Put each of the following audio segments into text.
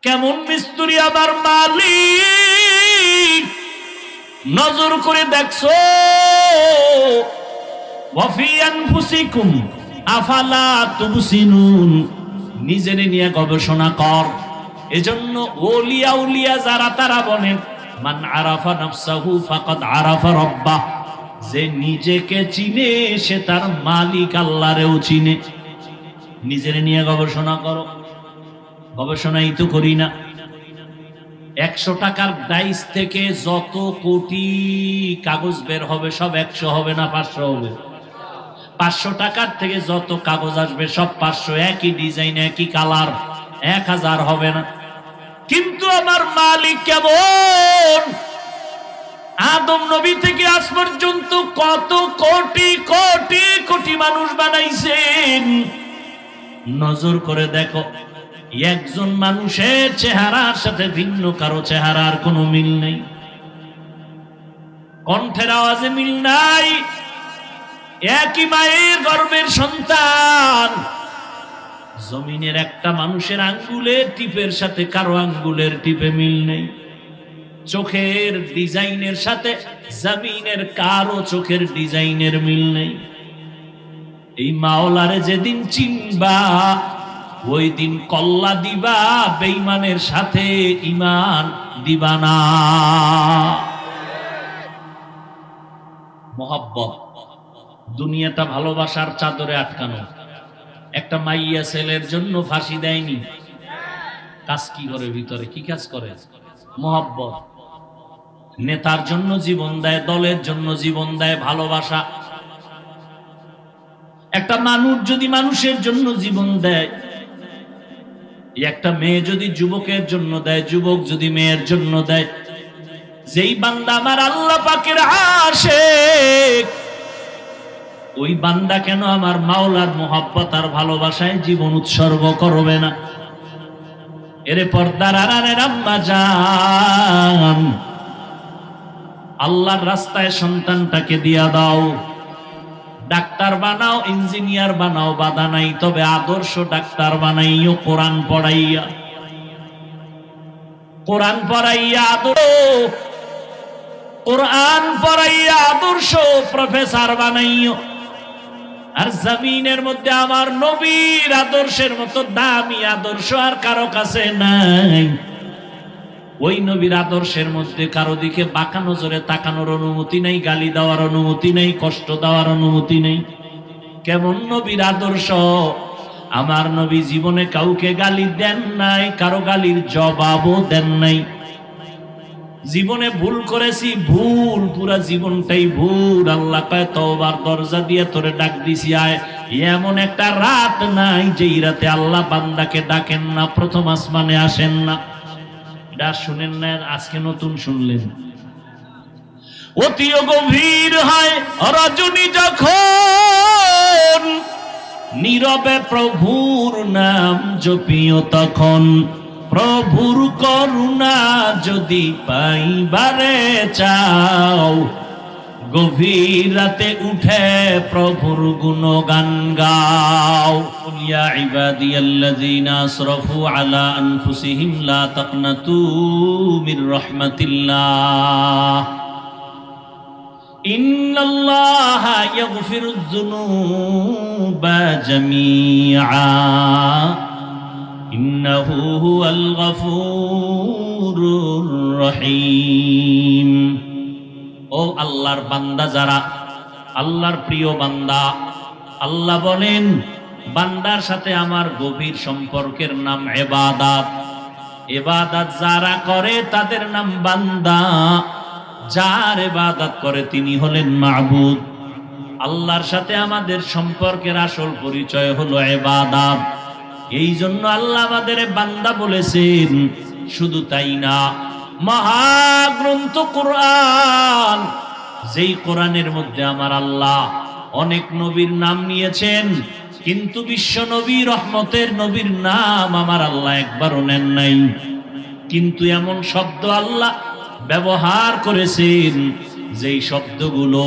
কেমন মিস্ত্রি আমার মালিক, নজর করে দেখছো? ওয়াফি আনফুসিকুম আফালা তুবসিনুন, নিজের নিয়ে গবেষণা কর। এজন্য ওলিয়া উলিয়া যারা তারা বলেন মান আরাফা নাফসাহু ফাকাদ আরাফা রাব্বাহ, যে নিজেকে চিনে সে তার মালিক আল্লাহরেও চিনে। নিজের নিয়ে গবেষণা করো। গবেষণাই তো করি না। 100 টাকার ডাইস থেকে যত কোটি কাগজ বের হবে সব 100 হবে না 500 হবে? 500 টাকার থেকে যত কাগজ আসবে সব 500, একই ডিজাইন একই কালার, 1000 হবে না। কিন্তু আমার মালিক কেমন? আদম নবী থেকে আজ পর্যন্ত কত কোটি কোটি কোটি মানুষ বানাইছেন। নজর করে দেখো, একজন মানুষের চেহারার সাথে ভিন্ন কারো চেহারার কোনো মিল নেই, কণ্ঠের আওয়াজে মিল নাই। একই মায়ের গর্ভের সন্তান, জমিনের একটা মানুষের আঙ্গুলের টিপের সাথে কারো আঙ্গুলের টিপে মিল নেই। চোখের ডিজাইনের সাথে জমিনের কারো চোখের ডিজাইনের মিল নেই। এই মাওলারে যেদিন চিনবা ওই দিন কল্লা দিবা, বেঈমানের সাথে ঈমান দিবা না। মোহাব্বত, দুনিয়াটা ভালোবাসার চাদরে আটকানো। একটা মাইয়া ছেলের জন্য ফাঁসি দেয়নি, কাজ কি করে? ভিতরে কি কাজ করে? মোহাব্বত। নেতার জন্য জীবন দেয়, দলের জন্য জীবন দেয়, ভালোবাসা। একটা মানুষ যদি মানুষের জন্য জীবন দেয়, একটা মেয়ে যদি যুবকের জন্য দেয়, যুবক যদি মেয়ের জন্য দেয়, যেই বান্দা আমার আল্লাহ পাকের আশিক, ওই বান্দা কেন আমার মাওলার মোহাব্বত আর ভালোবাসায় জীবন উৎসর্গ করবে না? এরে পর্দার আড়ালের আম্মা জান, আল্লাহর রাস্তায় সন্তানটাকে দিয়া দাও। ডাক্তার বানাও, ইঞ্জিনিয়ার বানাও, বাধা নাই, তবে আদর্শ ডাক্তার বানাইও। কোরআন পড়াইয়া, কোরআন পড়াইয়া আদর্শ, কোরআন পড়াইয়া আদর্শ প্রফেসর বানাইও। আর জমিনের মধ্যে আমার নবীর আদর্শের মতো দামি আদর্শ আর কারো কাছে নাই। ওই নবীর আদর্শের মধ্যে কারো দিকে বাঁকা নজরে তাকানোর অনুমতি নাই, গালি দেওয়ার অনুমতি নাই, কষ্ট দেওয়ার অনুমতি নেই। কেমন নবীর আদর্শ! আমার নবী জীবনে কাউকে গালি দেন নাই, কারো গালির জবাবও দেন নাই। জীবনে ভুল করেছি, ভুল, পুরা জীবনটাই ভুল। আল্লাহ কয় তওবার দরজা দিয়ে তোরে ডাক দিছি, আয়। এমন একটা রাত নাই যেই রাতে আল্লাহ বান্দাকে ডাকেন না, প্রথম আসমানে আসেন না। এটা শুনেন না, আজকে নতুন শুনলেন। অতি গভীর হয় রজনী যখন, নীরবে প্রভুর নাম জপিও তখন। প্রভুর করুণা যদি পাইবারে চাও, গভীর রাতে উঠে প্রভুর গুণগান গাও। ইয়া ইবাদিয়াল্লাযীনা আসরাফু আলা আনফুসিহিম লা তাকনাতু মির রাহমাতিল্লাহ, ইন্নাল্লাহা ইয়াগফিরুয যুনুবা জামিআ, ইন্নাহু হুয়াল গফুরুর রহিম। ও আল্লাহর বান্দা যারা, আল্লাহর প্রিয় বান্দা, আল্লাহ বলেন বান্দার সাথে আমার গভীর সম্পর্কের নাম ইবাদত। ইবাদত যারা করে তাদের নাম বান্দা, যার ইবাদত করে তিনি হলেন মাবুদ। আল্লাহর সাথে আমাদের সম্পর্কের আসল পরিচয় হলো ইবাদত। এই জন্য আল্লাহ আমাদের বান্দা বলেছেন। শুধু তাই না, মহাগ্রন্থ কোরআন, যেই কোরআনের মধ্যে আমার আল্লাহ অনেক নবীর নাম নিয়েছেন, কিন্তু বিশ্ব নবী, রহমতের নবীর নাম আমার আল্লাহ একবারও নেন নাই। কিন্তু এমন শব্দ আল্লাহ ব্যবহার করেছেন যেই শব্দগুলো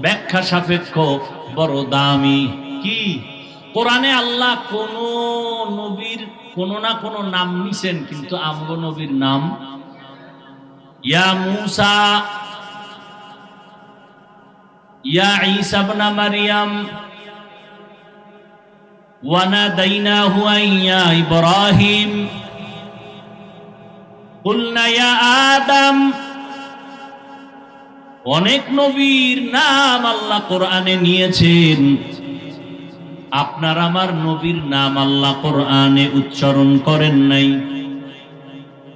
ব্যাখ্যা সাপেক্ষ, বড় দামি। কি কোরআনে আল্লাহ কোন নবীর কোন না কোন নাম নিছেন, কিন্তু আমগো নবীর নাম ইয়া মূসা, ইয়া ঈসা ইবনে মারইয়াম, ওয়া নাদাইনাহু ইয়া ইব্রাহিম, কুলনা ইয়া আদম। অনেক নবীর নাম আল্লাহ কোরআনে নিয়েছেন, আপনার আমার নবীর নাম আল্লাহ কোরআনে উচ্চারণ করেন নাই।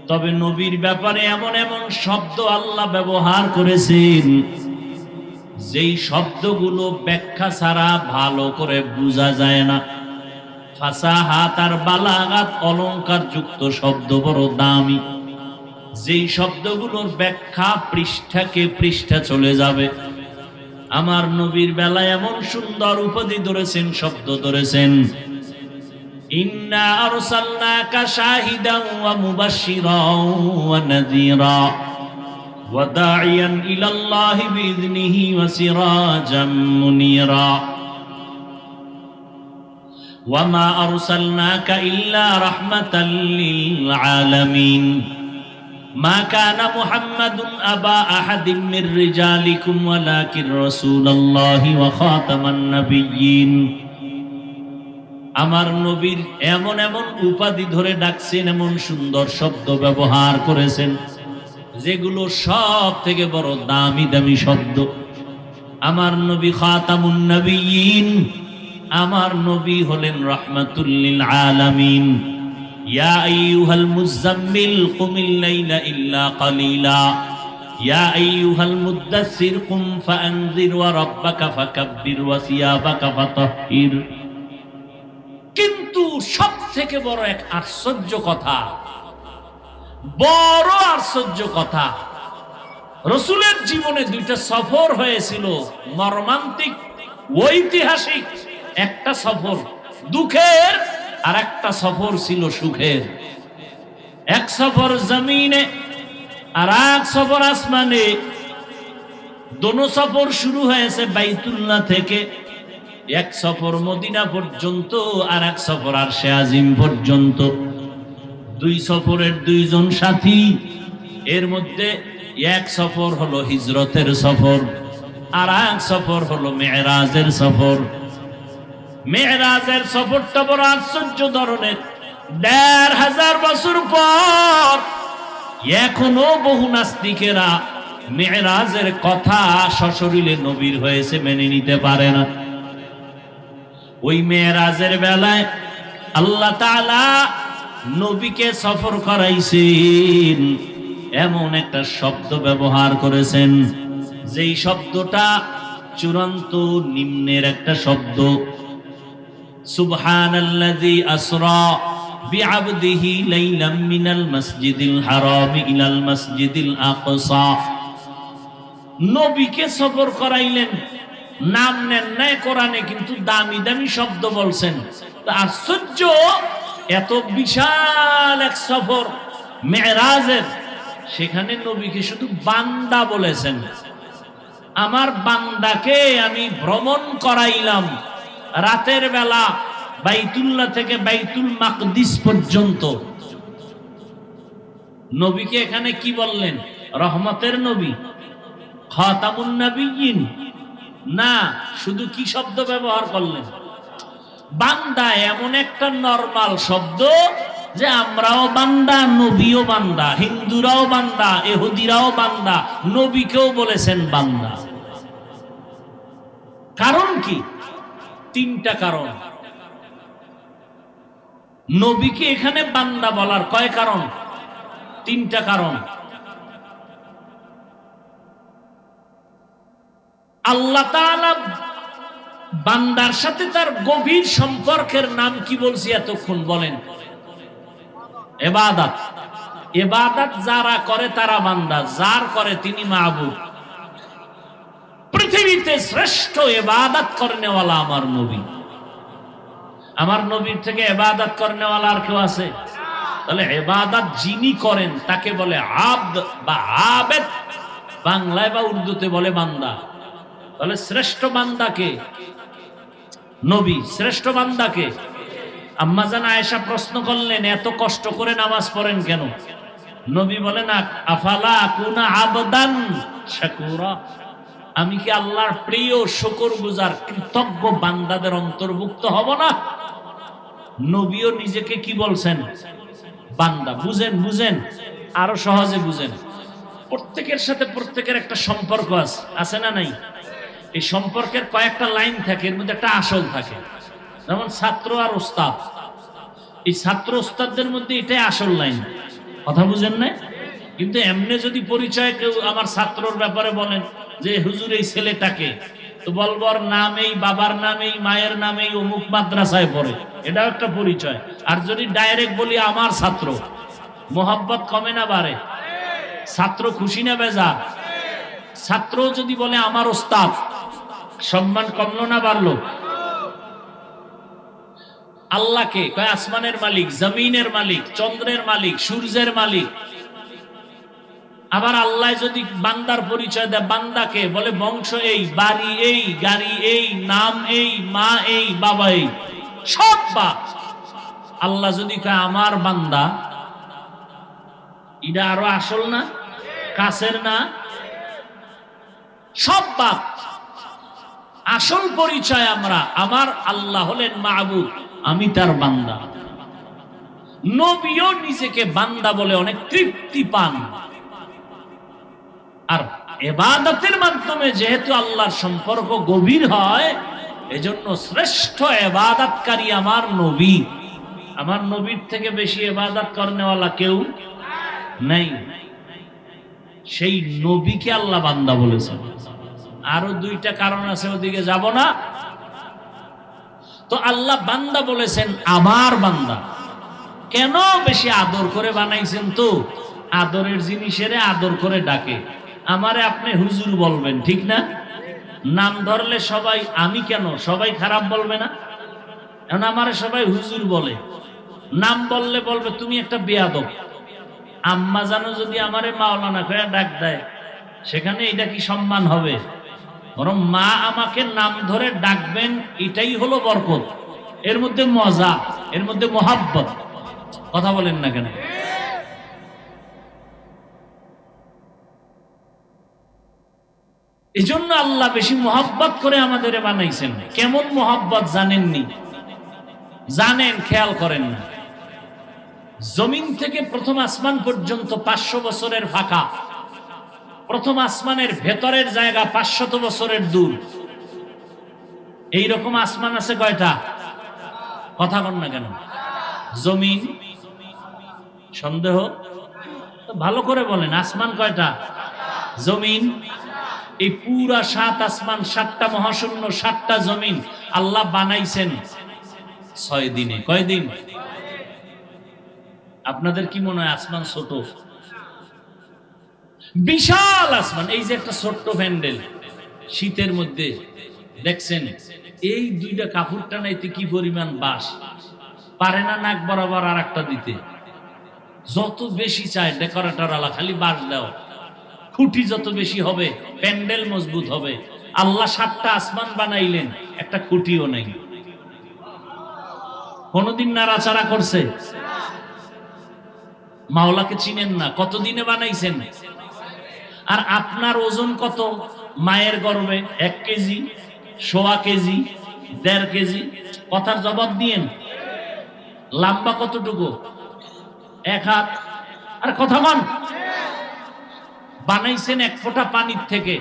তবে নবীর ব্যাপারে এমন এমন শব্দ আল্লাহ ব্যবহার করেছেন, যেই শব্দগুলো ব্যাখ্যা ছাড়া ভালো করে বোঝা যায় না। ফাসাহাত আর বালাগাত, অলংকার যুক্ত শব্দ বড় দামি, যেই শব্দগুলোর ব্যাখ্যা পৃষ্ঠাকে পৃষ্ঠা চলে যাবে। আমার নবীর বেলায় এমন সুন্দর উপাধি ধরেছেন, শব্দ ধরেছেন, ইন্না আরসালনাকা শাহিদান ওয়া মুবাশশিরান ওয়া নাযীরা ওয়া দাঈয়ান ইলাল্লাহি বিইذনিহি ওয়া সিরাজাম মুনীরা ওয়া মা আরসালনাকা ইল্লা রাহমাতাল লিল আলামিন মা কানা মুহাম্মাদুন আবা আহাদিম মির রিজালিকুম ওয়ালাকিন রাসূলুল্লাহি ওয়া খাতামান নাবিয়্যিন। আমার নবীর এমন এমন উপাধি ধরে ডাকছেন, এমন সুন্দর শব্দ ব্যবহার করেছেন, যেগুলো সব থেকে বড় দামি দামি শব্দ। আমার নবী খাতামুন নাবিয়্যিন, আমার নবী হলেন রাহমাতুল লিল আলামিন। ইয়া আইয়ুহাল মুযাম্মিল কুমিল লাইলা ইল্লা কালিলা ইয়া আইয়ুহাল মুদ্দাসসির কুম ফাআনযির ওয়া রাব্বাকা ফাকাব্বির ওয়া সিয়াবাকা ফাতাহহির। কিন্তু সব থেকে বড় এক আশ্চর্য কথা, বড় আশ্চর্য কথা, রাসূলের জীবনে দুইটা সফর হয়েছিল, মর্মান্তিক ঐতিহাসিক। একটা সফর দুঃখের, আর একটা সফর ছিল সুখের। এক সফর জমিনে আর এক সফর আসমানে। দোনো সফর শুরু হয়েছে বাইতুল্লাহ থেকে, এক সফর মদিনা পর্যন্ত, আর এক সফর আরশে আজিম পর্যন্ত। দুই সফরের দুইজন সাথী। এর মধ্যে এক সফর হলো হিজরতের সফর, আর এক সফর হলো মেরাজের সফর। মেরাজের সফরটা বড় আশ্চর্য ধরনের। ১৫০০ বছর পর এখনো বহু নাস্তিকেরা মেরাজের কথা সশরীরে নবীর হয়েছে মেনে নিতে পারে না। ওই মেরাজের বেলায় আল্লাহ তাআলা নবীকে সফর করাইছেন, এমন একটা শব্দ ব্যবহার করেছেন, যেই শব্দটা চূড়ান্ত নিম্নের একটা শব্দ। সুবহানাল্লাযী আসরা বিআবদিহি লাইলাম মিনাল মাসজিদিল হারাম ইলাল মাসজিদিল আকসা। নবীকে সফর করাইলেন, নাম নেন নাই কোরআনে, কিন্তু দামি দামি শব্দ বলছেন। আশ্চর্য, এত বিশাল এক সফর মেরাজের, সেখানে নবীকে শুধু বান্দা বলেছেন। আমার বান্দাকে আমি ভ্রমণ করাইলাম রাতের বেলা বাইতুল্লাহ থেকে বাইতুল মাকদিস পর্যন্ত। নবীকে এখানে কি বললেন? রহমতের নবী, খাতামুন নাবিয়্যিন না, শুধু কি শব্দ ব্যবহার করলেন? বান্দা। এমন একটা নরমাল শব্দ যে আমরাও বান্দা, নবীও বান্দা, হিন্দুরাও বান্দা, ইহুদিরাও বান্দা, নবীকেও বলেছেন বান্দা। কারণ কি? তিনটা কারণ। নবীকে এখানে বান্দা বলার কয় কারণ? তিনটা কারণ। আল্লাহ তাআলা বান্দার সাথে তার গভীর সম্পর্কের নাম কি বলছি এতক্ষণ? বলেন, ইবাদত। ইবাদত যারা করে তারা বান্দা, যার করে তিনি মাবুদ। পৃথিবীতে শ্রেষ্ঠ ইবাদত করনেওয়ালা আমার নবী। আমার নবীর থেকে ইবাদত করনেওয়ালা আর কেউ আছে? তাহলে ইবাদত যিনি করেন তাকে বলে আব্দ বা আবেদ, বাংলায় বা উর্দুতে বলে বান্দা। তাহলে শ্রেষ্ঠ বান্দাকে? নবী। শ্রেষ্ঠ বান্দাকে? আম্মা জান আয়েশা প্রশ্ন করলেন, এত কষ্ট করে নামাজ পড়েন কেন? নবী বলেন, আফালা আকুনা আবদান শাকুরা, আমি কি আল্লাহর প্রিয় শুকরগুজার কৃতজ্ঞ বান্দাদের অন্তর্ভুক্ত হব না? নবীও নিজেকে কি বলছেন? বান্দা। বুঝেন বুঝেন, আরো সহজে বুঝেন। প্রত্যেকের সাথে প্রত্যেকের একটা সম্পর্ক আছে না নাই? এই সম্পর্কের কয়েকটা লাইন থাকে, এর মধ্যে একটা আসল থাকে। যেমন ছাত্র আর ওস্তাদ, এই ছাত্র ওস্তাদদের মধ্যে এটাই আসল লাইন। কথা বুঝেন না? কিন্তু এমনি যদি পরিচয় কেউ আমার ছাত্রর ব্যাপারে বলেন যে হুজুর এই ছেলেটাকে, তো বলবর নাম এই, বাবার নাম এই, মায়ের নাম এই, অমুক মাদ্রাসায় পড়ে, এটাও একটা পরিচয়। আর যদি ডাইরেক্ট বলি আমার ছাত্র, মোহাব্বত কমে না বাড়ে? ছাত্র খুশি না বেজার? ছাত্র যদি বলে আমার ওস্তাদ, সম্মান কমলো না বাড়লো? আল্লাহকে কয় আসমানের মালিক, জমিনের মালিক, চন্দ্রের মালিক, সূর্যের মালিক। আবার আল্লাহ যদি বান্দার পরিচয় দেয়, বান্দাকে বলে বংশ এই, বাড়ি এই, গাড়ি এই, নাম এই, মা এই, বাবা এই, সব বাপ। আল্লাহ যদি কয় আমার বান্দা, এটা আরো আসল না? কাছের না? সব বাপ। আসল পরিচয় আমরা, আমার আল্লাহ হলেন মাবুদ, আমি তার বান্দা। নবীও নিজেকে বান্দা বলে অনেক তৃপ্তি পান। আর ইবাদতের মাধ্যমে যেহেতু আল্লাহর সম্পর্ক গভীর হয়, এজন্য শ্রেষ্ঠ ইবাদতকারী আমার নবী। আমার নবীর থেকে বেশি ইবাদত করনেওয়ালা কেউ নাই। সেই নবীকে আল্লাহ বান্দা বলেছেন। আরো দুইটা কারণ আছে, ওদিকে যাব না। তো আল্লাহ বান্দা বলেছেন, আমার বান্দা। কেন? বেশি আদর করে বানাইছেন তো, আদরের জিনিসের আদর করে ডাকে। আমারে আপনি হুজুর বলবেন, ঠিক না? নাম ধরলে সবাই আমি কেন, সবাই খারাপ বলবে না? এখন আমারে সবাই হুজুর বলে, নাম বললে বলবে তুমি একটা বেয়াদব। আম্মা জানো যদি আমারে মাওলানা কয়ে ডাক দেয়, সেখানে এটা কি সম্মান হবে? বরং মা আমাকে নাম ধরে ডাকবেন, এটাই হলো বরকত। এর মধ্যে মজা, এর মধ্যে মোহাব্বত। কথা বলেন না কেন? এই জন্য আল্লাহ বেশি মোহাব্বত করে আমাদের বানাইছেন। কেমন মোহাব্বত জানেননি? জানেন, খেয়াল করেন না। জমিন থেকে প্রথম আসমান পর্যন্ত 500 বছরের ফাঁকা। প্রথম আসমানের ভেতরের জায়গা 500 বছরের দূর। এইরকম আসমান আছে কয়টা? কথা বল না কেন? জমিন সন্দেহ? ভালো করে বলেন, আসমান কয়টা? জমিন। এই পুরা 7 আসমান, 7টা মহাশূন্য, 7টা জমিন আল্লাহ বানাইছেন 6 দিনে। কয়দিন? আপনাদের কি মনে হয় আসমান ছোট? বিশাল আসমান। এই যে একটা ছোট্ট প্যান্ডেল শীতের মধ্যে দেখছেন, এই দুইটা কাপড় টানাইতে কি পরিমাণ বাঁশ, পারে না নাক বরাবর আর একটা দিতে। যত বেশি চায় ডেকোরেটর আলা, খালি বাঁশ দাও। খুঁটি যত বেশি হবে প্যান্ডেল মজবুত হবে। আল্লাহ 7টা আসমান বানাইলেন, একটা খুঁটিও নেই। কোনদিন নাড়াচাড়া করছে? মাওলাকে চিনেন না? কতদিনে বানাইছেন? আর আপনার ওজন কত? মায়ের গর্ভে 1 কেজি, 1.25 কেজি, 1.5 কেজি। কথার জবাব দিয়েন। লম্বা কতটুকু? 1 হাত। আর কথা বল। বানাইছেন 1 ফোঁটা পানির থেকে,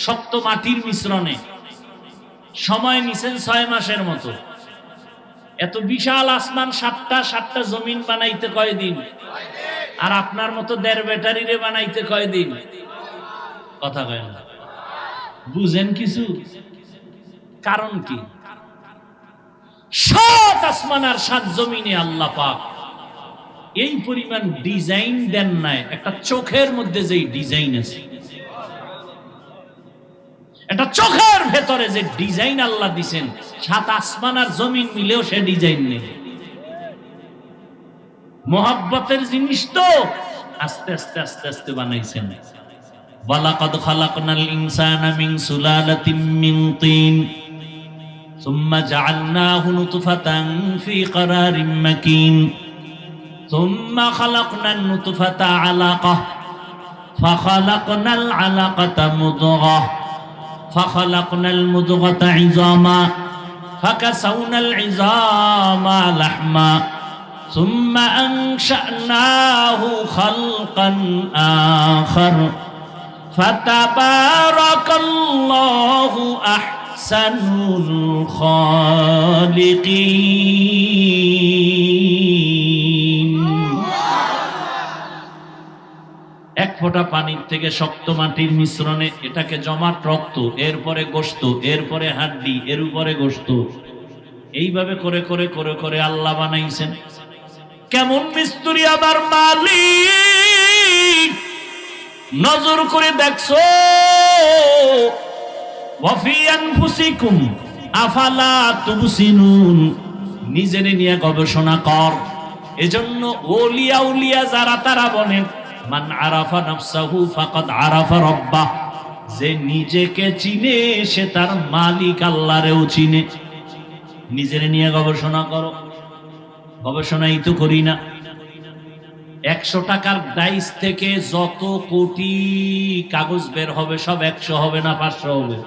শক্ত মাটির মিশ্রণে। সময় নিছেন 6 মাসের মতো। এত বিশাল আসমান, 7টা জমিন বানাইতে কয়দিন? আর আপনার মতো 1.5 ব্যাটারিরে বানাইতে কয়দিন? কথা কয় না। বুঝেন কিছু? কারণ কি? 7 আসমান আর 7 জমিনে আল্লাহ পাক এই পরিমাণ ডিজাইন দেন নাই। একটা চোখের মধ্যে যেই ডিজাইন আছে, একটা চোখের ভেতরে যে ডিজাইন আল্লাহ দিছেন, 7 আসমান আর জমিন মিলেও সে ডিজাইন নেই। মোহাব্বতের জিনিস তো আস্তে আস্তে আস্তে আস্তে বানাইছেন। ওয়ালাকাদ খালাকনাল ইনসানা মিন সুলালাতিন মিন তিন। সুম্মা জাআলনাহু নুতফাতান ফি ক্বারারিম মাকিন সুম্মা খালাকনান নুতফাতা আলাকাহ ফাখালাকনাল আলাকাতা মুদগাহ ফাখালাকনাল মুদগাতা ইযামা ফাকাসাউনাল ইযামা লাহমা ثم أنشأناه خلقا آخر فتبارك الله أحسن الخالقين এক ফোঁটা পানির থেকে শক্ত মাটির মিশ্রণে এটাকে জমাট রক্ত, এরপরে গোশত, এরপরে হাড্ডি, এর উপরে গোশত, এইভাবে করে করে করে করে আল্লাহ বানাইছেন। কেমন মিস্ত্রি আমার মালিক, নজর করে দেখছো? ওয়াফি আনফুসিকুম আফালা তুবসিনুন, নিজের নিয়ে গবেষণা কর। এজন্য ওলিয়া উলিয়া যারা তারা বলেন মান আরাফা নাফসাহু ফাকাদ আরাফা রাব্বাহ, যে নিজেকে চিনে সে তার মালিক আল্লাহরেও চিনে। নিজের নিয়ে গবেষণা করো। গবেষণাই তো করি না। 100 টাকার ডাইস থেকে যত কোটি কাগজ বের হবে সব 100 হবে না 500 হবে?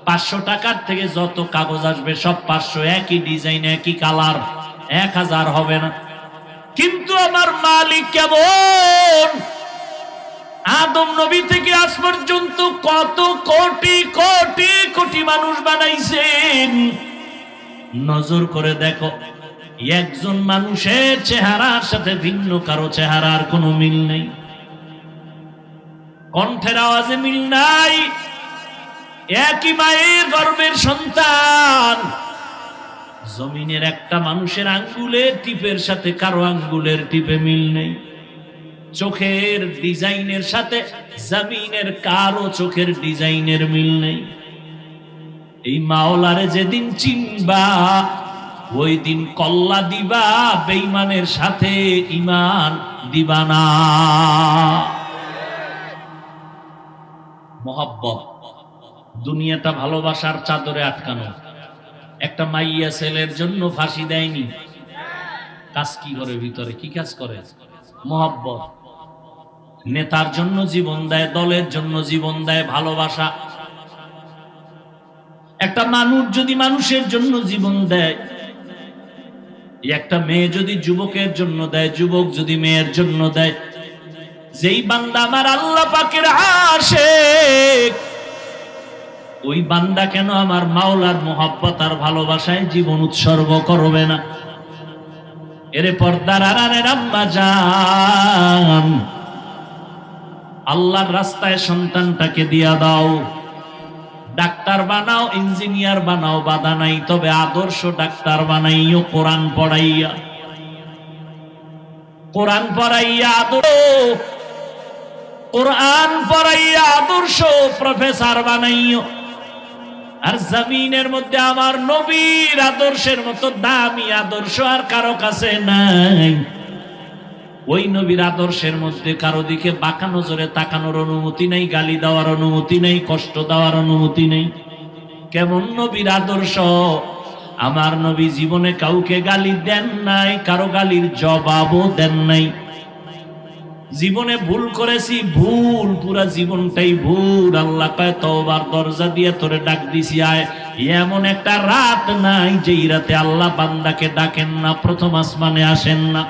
500 টাকার থেকে যত কাগজ আসবে সব 500, একই ডিজাইন, একই কালার, 1000 হবে না। কিন্তু আমার মালিক কেমন? আদম নবী থেকে আজ পর্যন্ত কত কোটি কোটি কোটি মানুষ বানাইছেন। নজর করে দেখো, একজন মানুষের চেহারার সাথে ভিন্ন কারো চেহারার কোনো মিল নেই, কণ্ঠের আওয়াজে মিল নাই। একই মায়ের গর্ভের সন্তান, জমিনের একটা মানুষের আঙ্গুলের টিপের সাথে কারো আঙ্গুলের টিপে মিল নেই। চোখের ডিজাইনের সাথে জমিনের কারো চোখের ডিজাইনের মিল নেই। এই মাওলারে যেদিন চিনবা ওই দিন কল্লা দিবা, বেঈমানের সাথে ঈমান দিবা না। মহব্বত, দুনিয়াটা ভালোবাসার চাদরে আটকানো। একটা মাইয়া ছেলের জন্য ফাঁসি দেয়নি, কাজ কি করে? ভিতরে কি কাজ করে? মহব্বত। নেতার জন্য জীবন দেয়, দলের জন্য জীবন দেয়, ভালোবাসা। একটা মানুষ যদি মানুষের জন্য জীবন দেয়, একটা মেয়ে যদি যুবকের জন্য দেয়, যুবক যদি মেয়ের জন্য দেয়, যেই বান্দা আমার আল্লাহ পাকের আশিক, ওই বান্দা কেন আমার মাওলার মোহাব্বত আর ভালোবাসায় জীবন উৎসর্গ করবে না? এর পর্দার আড়ালের আম্মা জান, আল্লাহর রাস্তায় সন্তানটাকে দিয়া দাও। ডাক্তার বানাও, ইঞ্জিনিয়ার বানাও, বাধা নাই, তবে আদর্শ ডাক্তার বানাইও। কোরআন পড়াইয়া, কোরআন পড়াইয়া কোরআন পড়াইয়া আদর্শ প্রফেসর বানাইও। আর জমিনের মধ্যে আমার নবীর আদর্শের মতো দামি আদর্শ আর কারো কাছে নাই। ওই নবীর আদর্শের মধ্যে কারো দিকে বাঁকা নজরে তাকানোর অনুমতি নেই, গালি দেওয়ার অনুমতি নেই, কষ্ট দেওয়ার অনুমতি নেই। কেমন নবীর আদর্শ! আমার নবী জীবনে কাউকে গালি দেন নাই, কারো গালির জবাবও দেন নাই। জীবনে ভুল করেছি, ভুল, পুরা জীবনটাই ভুল। আল্লাহ কয় তওবার দরজা দিয়ে তোরে ডাক দিছি, আয়। এমন একটা রাত নাই যেই রাতে আল্লাহ বান্দাকে ডাকেন না, প্রথম আসমানে আসেন না।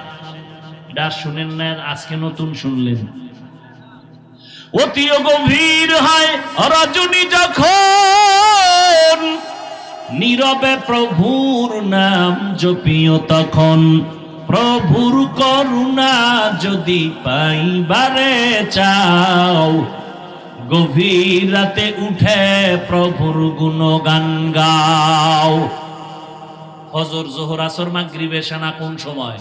এটা শুনেন না, আজকে নতুন শুনলেন। অতি গভীর হয় রজনী যখন, নীরবে প্রভুর নাম জপিও তখন। প্রভুর করুণা যদি পাইবারে চাও, গভীর রাতে উঠে প্রভুর গুণগান গাও। ফজর, যোহর, আসর, মাগরিব, এশা না কোন সময়?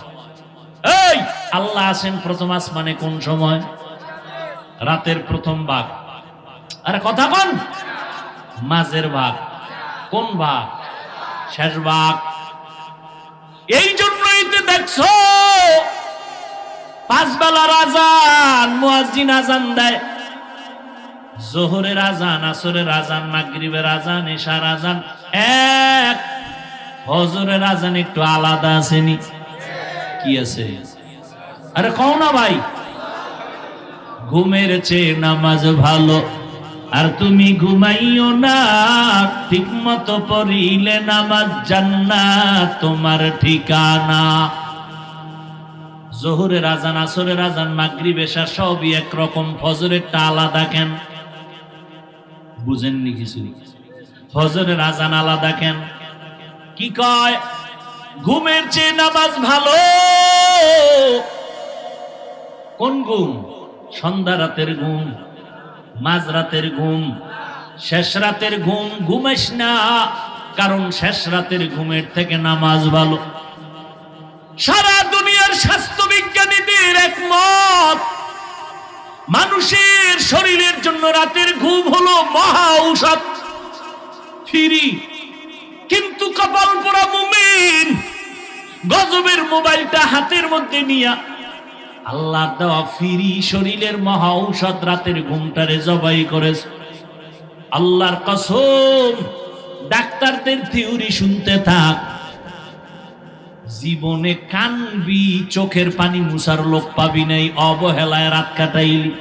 এই আল্লাহ আছেন প্রথম আসমানে কোন সময়? রাতের প্রথম ভাগ। আরে কথা কোন? মাঝের ভাগ। কোন ভাগ? শেষ ভাগ। এই জন্যই তো দেখছো 5 বেলার আজান, মুয়াজ্জিন আজান দেয়, জোহরের আজান, আসরের আজান, মাগরিবের আজান, এশার আজান এক, ফজরের আজান একটু আলাদা আসেনি? কি আছে? আরে কও না ভাই। ঘুমের চেয়ে নামাজ ভালো, আর তুমি ঘুমাইও না, ঠিক মতো পড়িলে নামাজ জান্নাত তোমার ঠিকানা। জোহরের আজান, আসরের আজান, মাগরিব, এশা সবই একরকম, ফজরেরটা আলাদা কেন? বুঝেননি কিছু? ফজরের আজান আলাদা কেন? কি কয়? ঘুমের চেয়ে নামাজ ভালো। কোন ঘুম? সন্ধ্যা রাতের ঘুম, মাঝ রাতের ঘুম, শেষ রাতের ঘুম ঘুমাইস না, কারণ শেষ রাতের ঘুমের থেকে নামাজ ভালো। সারা দুনিয়ার স্বাস্থ্য বিজ্ঞানীদের একমত, মানুষের শরীরের জন্য রাতের ঘুম হলো মহা ঔষধ, ফ্রি। কিন্তু কপাল পোড়া মুমিন গজবের মোবাইলটা হাতের মধ্যে নিয়া আল্লাহর দেওয়া ফ্রি শরীরের মহা ঔষধ রাতের ঘুমটারে জবাই করেছে। আল্লাহর কসম, ডাক্তারদের থিওরি শুনতে থাক, জীবনে কানবি, চোখের পানি মুছার লোক পাবি নাই, অবহেলায় রাত কাটাইলি।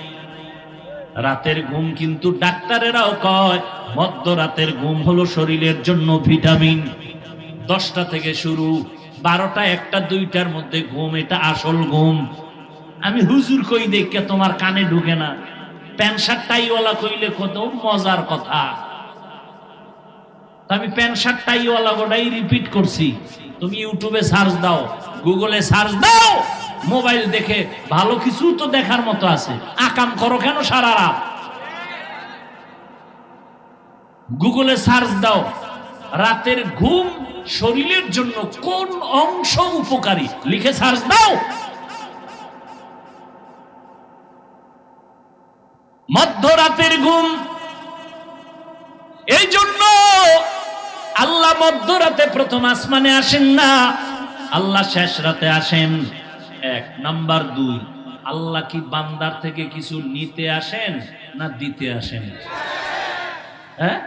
রাতের ঘুম কিন্তু ডাক্তারেরাও কয় মধ্যরাতের ঘুম হলো শরীরের জন্য ভিটামিন। 10টা থেকে শুরু, 12টা, 1টা, 2টার মধ্যে ঘুম, এটা আসল ঘুম। আমি হুজুর কই দেখে তোমার কানে ঢুকে না, প্যান্ট শার্ট টাইওয়ালা কইলে কত মজার কথা। আমি প্যান্ট শার্ট টাইওয়ালা গোটাই রিপিট করছি। তুমি ইউটিউবে সার্চ দাও, গুগলে সার্চ দাও, মোবাইল দেখে ভালো কিছু তো দেখার মতো আছে। আকাম করো কেন সারা রাত? গুগলে সার্চ দাও, রাতের ঘুম শরীরের জন্য কোন অংশ উপকারী, লিখে সার্চ দাও। মধ্যরাতের ঘুম, এই জন্য আল্লাহ মধ্যরাতে প্রথম আসমানে আসেন না, আল্লাহ শেষ রাতে আসেন। 1 নাম্বার। 2, আল্লাহ কি বান্দার থেকে কিছু নিতে আসেন না দিতে আসেন? হ্যাঁ,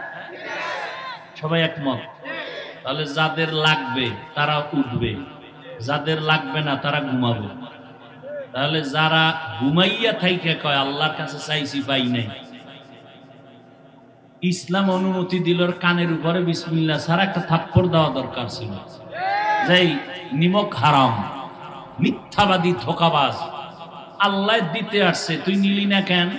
সবাই একমত? তাহলে যাদের লাগবে তারা উঠবে, যাদের লাগবে না তারা ঘুমাবে। তাহলে যারা ঘুমাইয়া থাইকে কয় আল্লাহর কাছে চাইছি পাই নাই, ইসলাম অনুমতি দিল কানের উপরে বিসমিল্লাহ ছাড়া একটা থাপ্পড় দেওয়া দরকার ছিল। যেই নিমক হারাম, মিথ্যাবাদী, ধোঁকাবাজ, আল্লাহ দিতে আসছে, তুই নিলি না কেন?